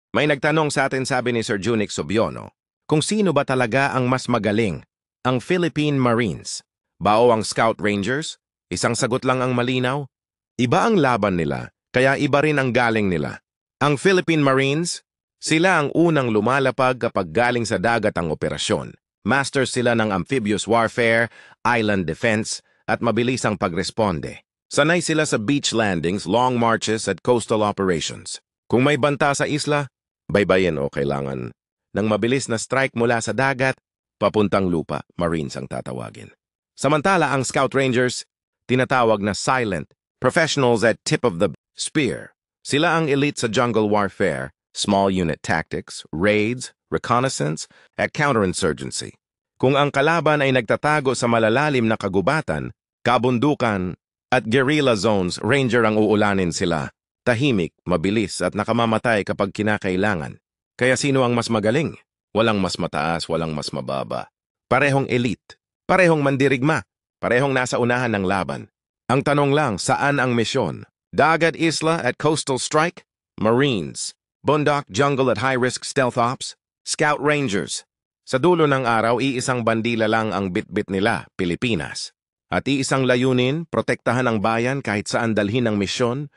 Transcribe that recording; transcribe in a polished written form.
May nagtanong sa atin, sabi ni Sir Junic Subiono, kung sino ba talaga ang mas magaling, ang Philippine Marines ba o ang Scout Rangers? Isang sagot lang ang malinaw. Iba ang laban nila, kaya iba rin ang galing nila. Ang Philippine Marines, sila ang unang lumalapag kapag galing sa dagat ang operasyon. Masters sila ng amphibious warfare, island defense, at mabilis ang pagresponde. Sanay sila sa beach landings, long marches at coastal operations. Kung may banta sa isla, baybayin o kailangan ng mabilis na strike mula sa dagat, papuntang lupa, Marines ang tatawagin. Samantala ang Scout Rangers, tinatawag na silent, professionals at tip of the spear. Sila ang elite sa jungle warfare, small unit tactics, raids, reconnaissance, at counterinsurgency. Kung ang kalaban ay nagtatago sa malalalim na kagubatan, kabundukan, at guerrilla zones, Ranger ang uulanin sila. Tahimik, mabilis at nakamamatay kapag kinakailangan. Kaya sino ang mas magaling? Walang mas mataas, walang mas mababa. Parehong elite, parehong mandirigma, parehong nasa unahan ng laban. Ang tanong lang, saan ang misyon? Dagat, isla at coastal strike? Marines. Bundok, jungle at high-risk stealth ops? Scout Rangers. Sa dulo ng araw, iisang bandila lang ang bitbit nila, Pilipinas. At iisang layunin, protektahan ang bayan kahit saan dalhin ang misyon,